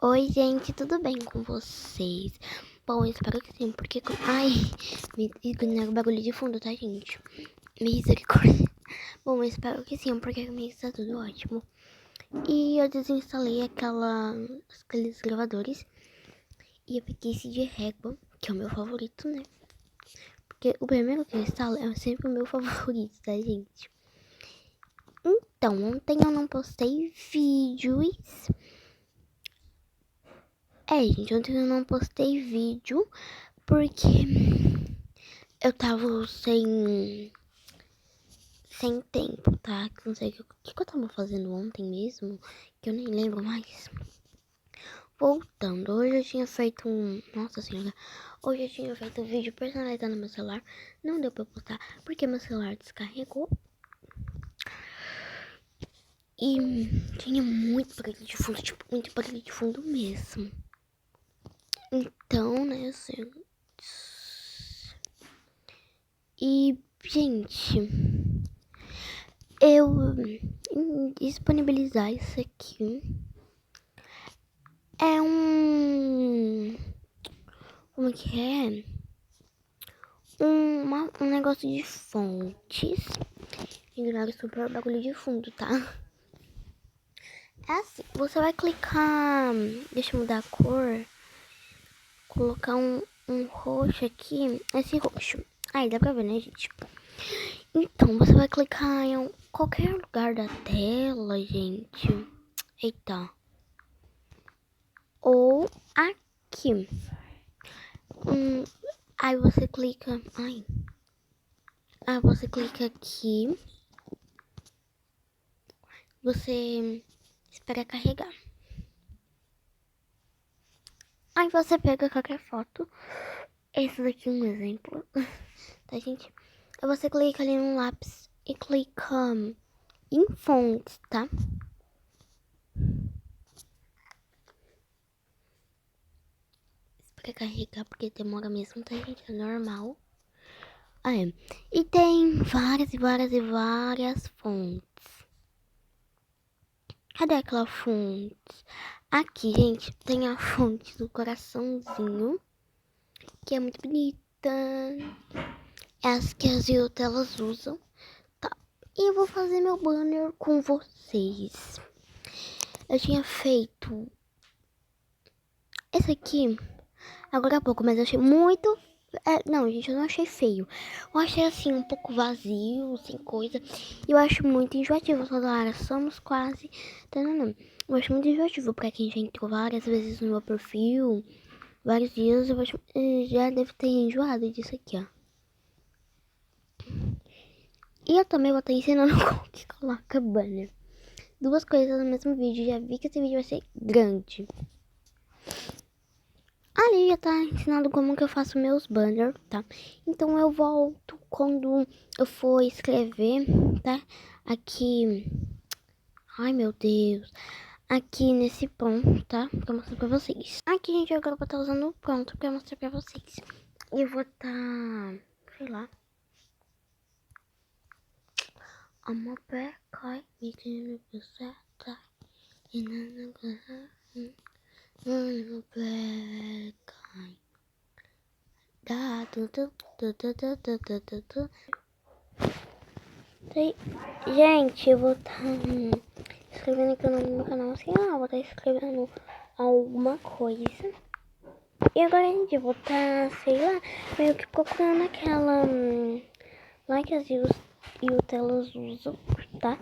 Oi, gente, tudo bem com vocês? Bom, eu espero que sim, porque... Ai, me ignora o bagulho de fundo, tá, gente? Misericórdia. Bom, eu espero que sim, porque comigo está tudo ótimo. E eu desinstalei aqueles gravadores. E eu peguei esse de régua, que é o meu favorito, né? Porque o primeiro que eu instalo é sempre o meu favorito, tá, gente? Então, ontem eu não postei vídeos... gente, ontem eu não postei vídeo porque eu tava sem tempo, tá? Não sei o que eu tava fazendo ontem mesmo, que eu nem lembro mais. Voltando, hoje eu tinha feito Nossa senhora, hoje eu tinha feito um vídeo personalizado no meu celular. Não deu pra postar porque meu celular descarregou. E tinha muito barulho de fundo, tipo, muito barulho de fundo mesmo. Então, né, assim... E, gente, eu disponibilizar isso aqui é como que é? Um negócio de fontes. Ignorar o super bagulho de fundo, tá? É assim, você vai clicar... Deixa eu mudar a cor. Colocar um roxo aqui. Esse roxo. Aí, dá pra ver, né, gente? Então, você vai clicar em qualquer lugar da tela, gente. Eita. Ou aqui. Aí você clica... Ai. Aí você clica aqui. Você espera carregar. Aí você pega qualquer foto. Esse daqui é um exemplo. Tá, gente? Aí você clica ali no lápis e clica em fontes, tá? Espera carregar porque demora mesmo, tá, gente? É normal. E tem várias e várias e várias fontes. Cadê aquela fonte? Aqui, gente, tem a fonte do coraçãozinho, que é muito bonita. É as que as elas usam, tá? E eu vou fazer meu banner com vocês. Eu tinha feito esse aqui agora há pouco, mas eu achei muito... não, gente, eu não achei feio. Eu achei assim, um pouco vazio, sem coisa. Eu acho muito enjoativo toda hora. Somos quase... Não. Eu acho muito enjoativo pra quem já entrou várias vezes no meu perfil. Vários dias, eu acho... já deve ter enjoado disso aqui, ó. E eu também vou estar ensinando como que coloca banner. Duas coisas no mesmo vídeo. Já vi que esse vídeo vai ser grande. Ali já tá ensinando como que eu faço meus banners, tá? Então eu volto quando eu for escrever, tá? Aqui... Ai, meu Deus. Aqui nesse ponto, tá? Pra mostrar pra vocês. Aqui, gente, agora eu vou estar usando o ponto pra mostrar pra vocês. E eu vou estar... sei lá. Uma pé cai, me tendo que acertar. E não no pé cai. Gente, eu vou estar escrevendo aqui o nome do meu canal assim, vou estar escrevendo alguma coisa. E agora, gente, eu vou estar, sei lá, meio que procurando aquela lá que as elas usam, tá?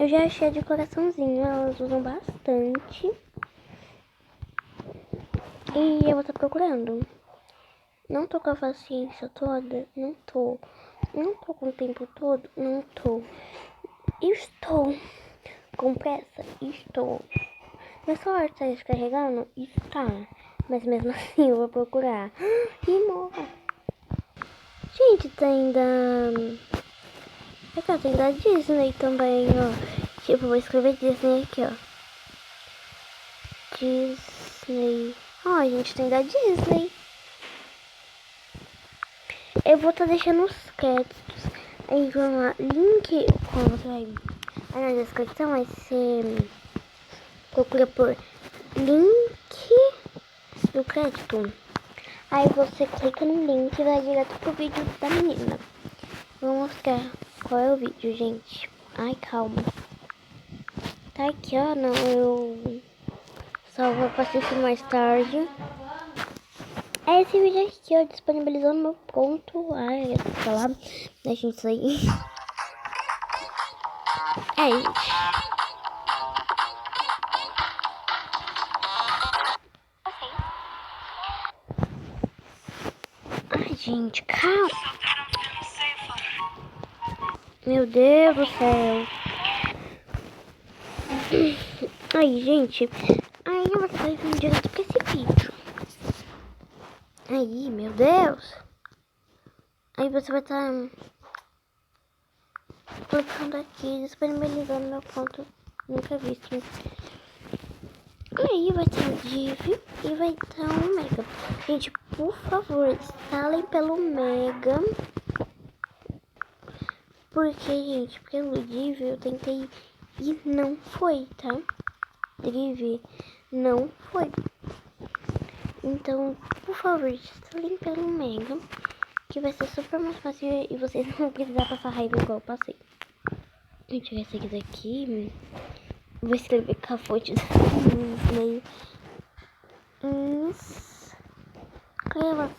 Eu já achei a de coraçãozinho, elas usam bastante. E eu vou estar procurando. Não tô com a paciência toda, não tô. Não tô com o tempo todo, não tô. Estou com pressa, estou. Meu celular está descarregando? Está. Mas mesmo assim eu vou procurar. E morra. Gente, tem da... Aqui, ó, tem da Disney também, ó. Tipo, vou escrever Disney aqui, ó. Disney. Ó, gente, tem da Disney. Eu vou estar deixando os créditos. Aí, vamos lá. Link... Como você vai... Aí na descrição vai ser... procura por link do crédito. Aí você clica no link e vai direto pro vídeo da menina. Vou mostrar qual é o vídeo, gente. Ai, calma. Tá aqui, ó. Não, eu só vou assistir mais tarde. É esse vídeo aqui, ó, disponibilizou no meu ponto. Ai, eu tô lá. Deixa isso aí. É isso. Ai, gente, calma. Meu Deus do céu. Aí, gente. Aí você vai vir direto pra esse vídeo. Aí, meu Deus. Aí você vai estar clicando aqui, disponibilizando meu ponto nunca visto. Aí vai ter o Div e vai ter o Mega. Gente, por favor, instalem pelo Mega. Porque, gente, pelo Div eu tentei e não foi, tá? Div não foi. Então, por favor, instalem pelo Mega. Que vai ser super mais fácil e vocês não vão precisar passar raiva igual eu passei. Deixa eu ver esse aqui daqui. Vou escrever com a fonte meio. Inscreva-se.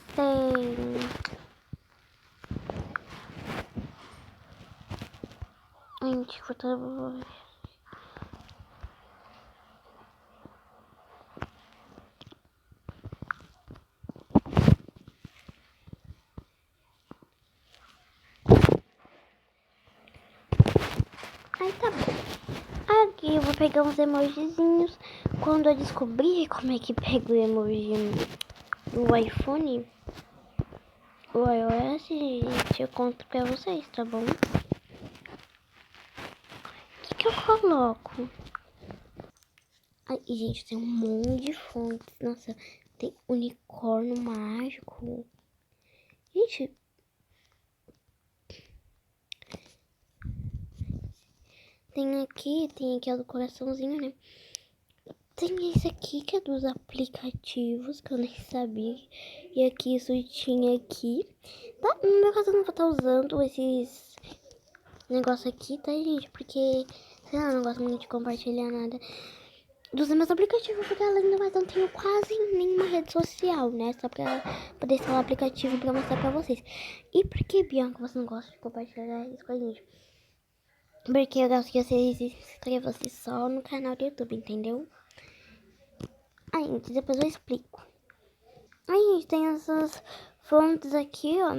Gente, vou estar. Aí tá bom. Aqui eu vou pegar uns emojizinhos. Quando eu descobrir como é que pega o emoji do iPhone, o iOS, gente, eu conto pra vocês, tá bom? O que eu coloco? Ai, gente, tem um monte de fontes. Nossa, tem unicórnio mágico. Gente, tem aqui o do coraçãozinho, né? Tem esse aqui que é dos aplicativos, que eu nem sabia. E aqui, isso tinha aqui. Tá, no meu caso eu não vou estar usando esses negócios aqui, tá, gente? Porque, sei lá, eu não gosto muito de compartilhar nada dos meus aplicativos, porque além do mais eu não tenho quase nenhuma rede social, né? Só pra poder instalar o aplicativo pra mostrar pra vocês. E por que, Bianca, você não gosta de compartilhar isso com a gente? Porque eu gosto que vocês se inscrevam-se só no canal do YouTube, entendeu? Aí, gente, depois eu explico. Aí, gente, tem essas fontes aqui, ó.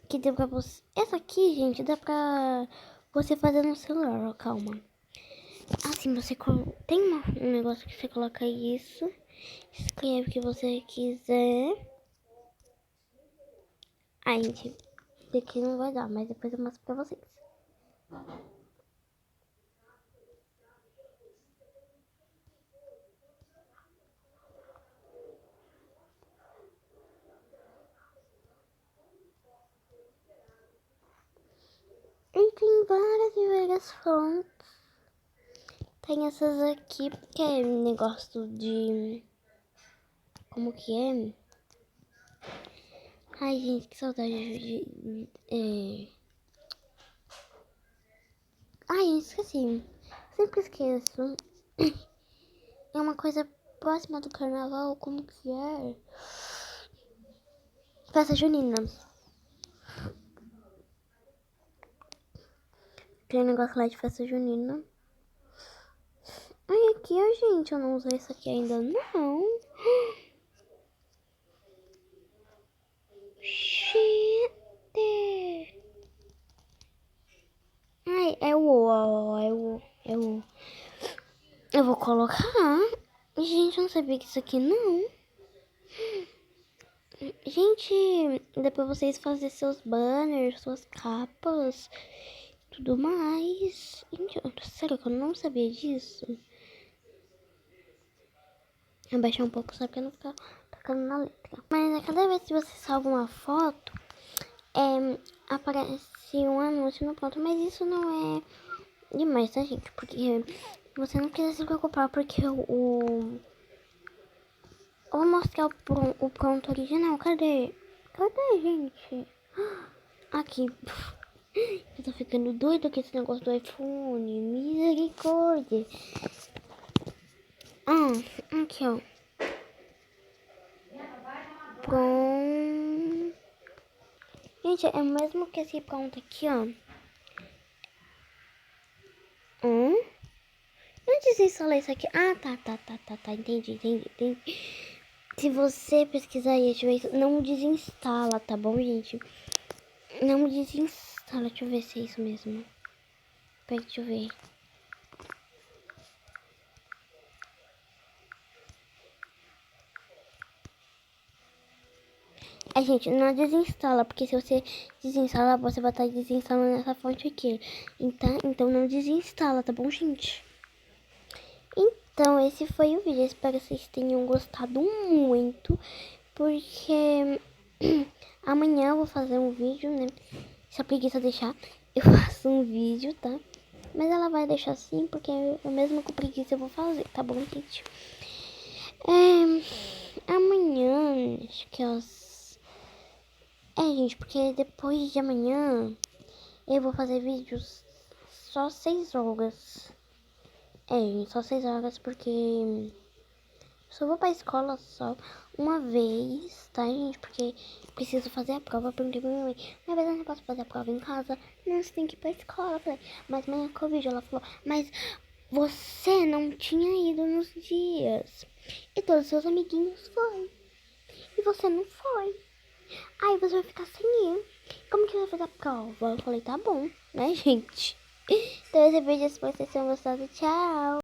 Que deu pra você... Essa aqui, gente, dá pra você fazer no celular, ó, calma. Assim, você tem um negócio que você coloca isso. Escreve o que você quiser. Aí, gente, daqui não vai dar, mas depois eu mostro pra vocês. E tem várias e várias fontes. Tem essas aqui, que é negócio de... Como que é? Ai, gente, que saudade Ai, esqueci. Sempre esqueço. É uma coisa próxima do carnaval, como que é? Festa junina. Tem um negócio lá de festa junina. Ai, aqui, ó, gente, eu não usei isso aqui ainda, não. Gente. Ai, é o. Eu vou colocar. Gente, eu não sabia que isso aqui não. Gente, dá pra vocês fazer seus banners, suas capas, tudo mais. Gente, sério que eu não sabia disso. Abaixar um pouco só pra não ficar tocando na letra. Mas a cada vez que você salva uma foto, aparece um anúncio no ponto. Mas isso não é demais, tá, gente? Porque Você não precisa se preocupar porque eu vou mostrar o pronto original. Cadê? Cadê, gente? Aqui. Eu tô ficando doido com esse negócio do iPhone. Misericórdia. Aqui, ó. Pronto. Gente, é o mesmo que esse pronto aqui, ó. Eu desinstalei isso aqui. Ah, tá. Entendi. Se você pesquisar e tiver isso, não desinstala, tá bom, gente? Não desinstala. Deixa eu ver se é isso mesmo. Peraí, deixa eu ver. Gente, não desinstala, porque se você desinstalar, você vai estar desinstalando essa fonte aqui. Então não desinstala, tá bom, gente? Então, esse foi o vídeo. Espero que vocês tenham gostado muito, porque amanhã eu vou fazer um vídeo, né? Se a preguiça deixar, eu faço um vídeo, tá? Mas ela vai deixar assim, porque eu mesmo com preguiça eu vou fazer, tá bom, gente? Amanhã, acho que gente, porque depois de amanhã eu vou fazer vídeos só 6 horas. Gente, só 6 horas, porque só vou pra escola só uma vez, tá, gente? Porque preciso fazer a prova. Perguntei pra minha mãe, mas eu não posso fazer a prova em casa? Não, você tem que ir pra escola. Eu falei, mas mãe, é Covid. Ela falou, mas você não tinha ido nos dias. E todos os seus amiguinhos foram. E você não foi. Aí você vai ficar sem ir. Como que vai fazer a prova? Eu falei, tá bom, né, gente? Então esse vídeo, espero que vocês tenham gostado. Tchau!